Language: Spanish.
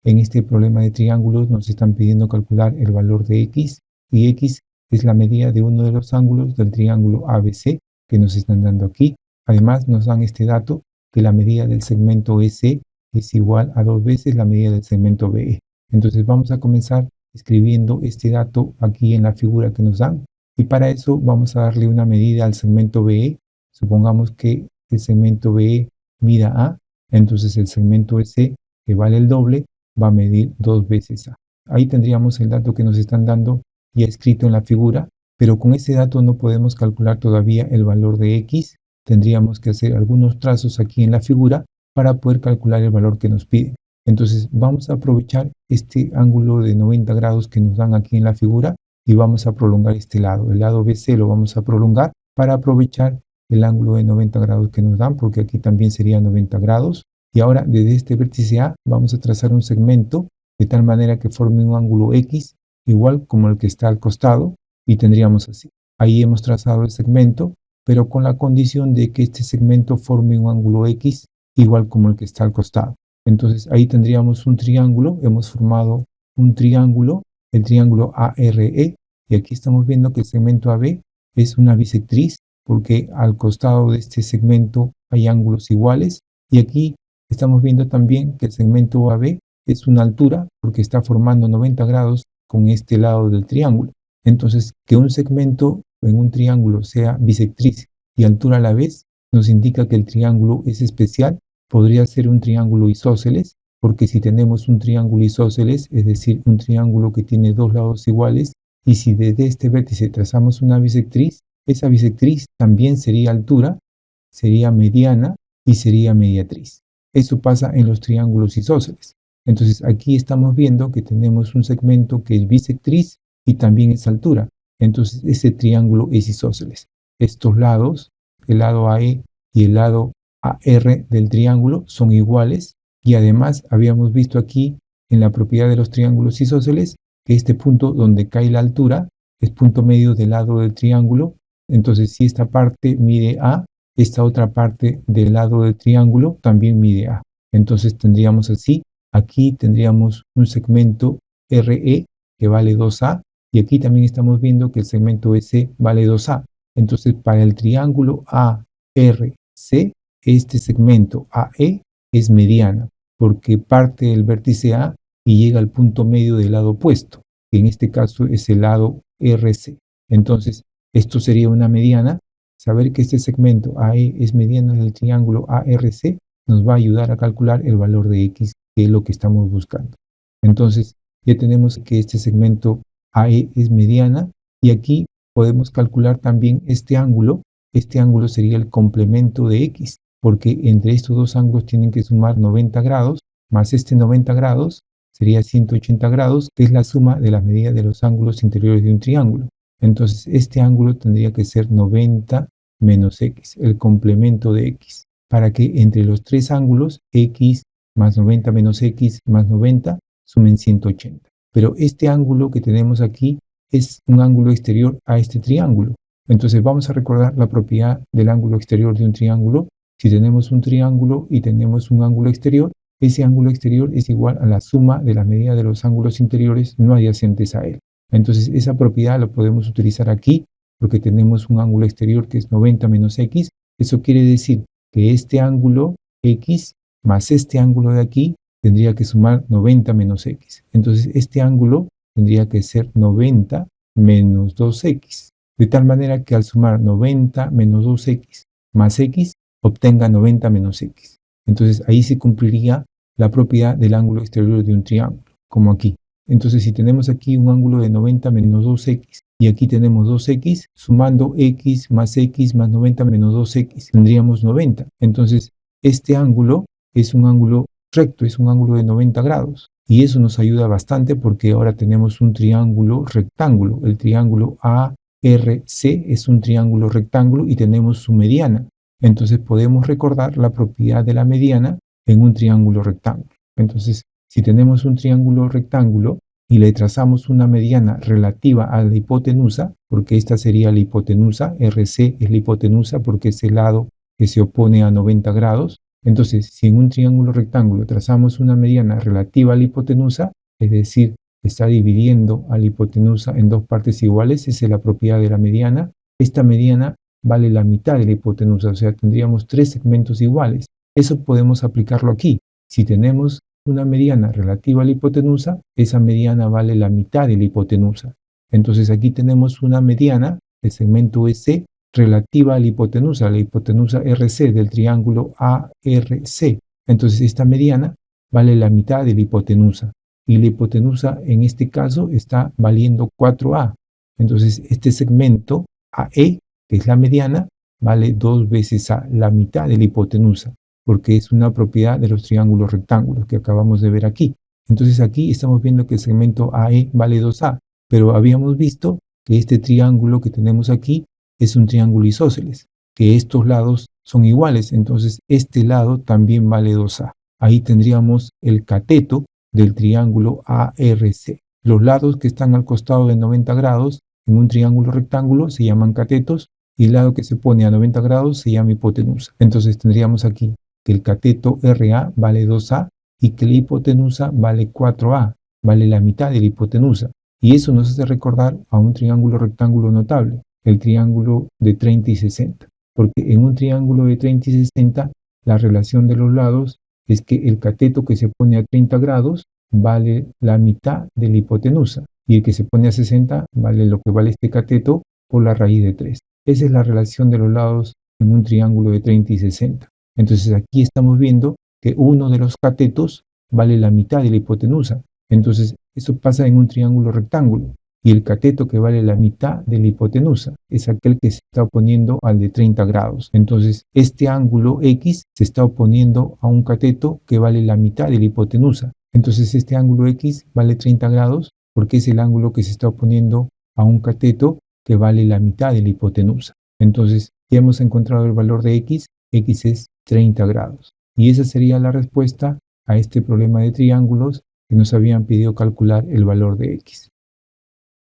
en este problema de triángulos nos están pidiendo calcular el valor de x, y x es la medida de uno de los ángulos del triángulo ABC que nos están dando aquí. Además nos dan este dato que la medida del segmento EC es igual a 2 veces la medida del segmento BE. Entonces vamos a comenzar escribiendo este dato aquí en la figura que nos dan, y para eso vamos a darle una medida al segmento BE. Supongamos que el segmento BE mida A, entonces el segmento EC, que vale el doble, va a medir 2 veces A. Ahí tendríamos el dato que nos están dando ya escrito en la figura, pero con ese dato no podemos calcular todavía el valor de x. Tendríamos que hacer algunos trazos aquí en la figura para poder calcular el valor que nos piden. Entonces vamos a aprovechar este ángulo de 90 grados que nos dan aquí en la figura y vamos a prolongar este lado. El lado BC lo vamos a prolongar para aprovechar el ángulo de 90 grados que nos dan, porque aquí también sería 90 grados. Y ahora desde este vértice A vamos a trazar un segmento de tal manera que forme un ángulo X igual como el que está al costado, y tendríamos así. Ahí hemos trazado el segmento, pero con la condición de que este segmento forme un ángulo X igual como el que está al costado. Entonces ahí tendríamos un triángulo, hemos formado un triángulo, el triángulo ARE, y aquí estamos viendo que el segmento AB es una bisectriz, porque al costado de este segmento hay ángulos iguales, y aquí estamos viendo también que el segmento AB es una altura, porque está formando 90 grados con este lado del triángulo. Entonces, que un segmento en un triángulo sea bisectriz y altura a la vez, nos indica que el triángulo es especial. Podría ser un triángulo isósceles, porque si tenemos un triángulo isósceles, es decir, un triángulo que tiene dos lados iguales, y si desde este vértice trazamos una bisectriz, esa bisectriz también sería altura, sería mediana y sería mediatriz. Eso pasa en los triángulos isósceles. Entonces aquí estamos viendo que tenemos un segmento que es bisectriz y también es altura. Entonces ese triángulo es isósceles. Estos lados, el lado AE y el lado AR del triángulo, son iguales, y además habíamos visto aquí en la propiedad de los triángulos isósceles que este punto donde cae la altura es punto medio del lado del triángulo. Entonces si esta parte mide A, esta otra parte del lado del triángulo también mide A. Entonces tendríamos así. Aquí tendríamos un segmento RE que vale 2A, y aquí también estamos viendo que el segmento EC vale 2A. Entonces para el triángulo ARC, este segmento AE es mediana, porque parte del vértice A y llega al punto medio del lado opuesto, que en este caso es el lado RC. Entonces esto sería una mediana. Saber que este segmento AE es mediana del triángulo ARC nos va a ayudar a calcular el valor de X, que es lo que estamos buscando. Entonces ya tenemos que este segmento AE es mediana, y aquí podemos calcular también este ángulo. Este ángulo sería el complemento de X, porque entre estos dos ángulos tienen que sumar 90 grados, más este 90 grados sería 180 grados, que es la suma de las medidas de los ángulos interiores de un triángulo. Entonces este ángulo tendría que ser 90 menos X, el complemento de X, para que entre los tres ángulos X más 90 menos X más 90 sumen 180. Pero este ángulo que tenemos aquí es un ángulo exterior a este triángulo. Entonces vamos a recordar la propiedad del ángulo exterior de un triángulo. Si tenemos un triángulo y tenemos un ángulo exterior, ese ángulo exterior es igual a la suma de la medida de los ángulos interiores no adyacentes a él. Entonces esa propiedad la podemos utilizar aquí, porque tenemos un ángulo exterior que es 90 menos X. Eso quiere decir que este ángulo X más este ángulo de aquí tendría que sumar 90 menos X. Entonces este ángulo tendría que ser 90 menos 2X. De tal manera que al sumar 90 menos 2X más X, obtenga 90 menos X. Entonces ahí se cumpliría la propiedad del ángulo exterior de un triángulo, como aquí. Entonces si tenemos aquí un ángulo de 90 menos 2X y aquí tenemos 2X, sumando X más 90 menos 2X, tendríamos 90. Entonces este ángulo es un ángulo recto, es un ángulo de 90 grados. Y eso nos ayuda bastante porque ahora tenemos un triángulo rectángulo. El triángulo ARC es un triángulo rectángulo y tenemos su mediana. Entonces podemos recordar la propiedad de la mediana en un triángulo rectángulo. Entonces, si tenemos un triángulo rectángulo y le trazamos una mediana relativa a la hipotenusa, porque esta sería la hipotenusa, RC es la hipotenusa porque es el lado que se opone a 90 grados, Entonces, si en un triángulo rectángulo trazamos una mediana relativa a la hipotenusa, es decir, está dividiendo a la hipotenusa en dos partes iguales, esa es la propiedad de la mediana. Esta mediana vale la mitad de la hipotenusa, o sea, tendríamos tres segmentos iguales. Eso podemos aplicarlo aquí. Si tenemos una mediana relativa a la hipotenusa, esa mediana vale la mitad de la hipotenusa. Entonces aquí tenemos una mediana, el segmento EC, relativa a la hipotenusa RC del triángulo ARC. Entonces esta mediana vale la mitad de la hipotenusa y la hipotenusa en este caso está valiendo 4A. Entonces este segmento AE, que es la mediana, vale 2 veces A, la mitad de la hipotenusa, porque es una propiedad de los triángulos rectángulos que acabamos de ver aquí. Entonces aquí estamos viendo que el segmento AE vale 2A, pero habíamos visto que este triángulo que tenemos aquí es un triángulo isósceles, que estos lados son iguales, entonces este lado también vale 2A. Ahí tendríamos el cateto del triángulo ARC. Los lados que están al costado de 90 grados en un triángulo rectángulo se llaman catetos y el lado que se pone a 90 grados se llama hipotenusa. Entonces tendríamos aquí que el cateto RA vale 2A y que la hipotenusa vale 4A, vale la mitad de la hipotenusa. Y eso nos hace recordar a un triángulo rectángulo notable, el triángulo de 30 y 60. Porque en un triángulo de 30 y 60, la relación de los lados es que el cateto que se pone a 30 grados vale la mitad de la hipotenusa y el que se pone a 60 vale lo que vale este cateto por la raíz de 3. Esa es la relación de los lados en un triángulo de 30 y 60. Entonces aquí estamos viendo que uno de los catetos vale la mitad de la hipotenusa. Entonces eso pasa en un triángulo rectángulo y el cateto que vale la mitad de la hipotenusa es aquel que se está oponiendo al de 30 grados. Entonces este ángulo X se está oponiendo a un cateto que vale la mitad de la hipotenusa. Entonces este ángulo X vale 30 grados porque es el ángulo que se está oponiendo a un cateto que vale la mitad de la hipotenusa. Entonces ya hemos encontrado el valor de X, X es 30 grados. Y esa sería la respuesta a este problema de triángulos que nos habían pedido calcular el valor de X.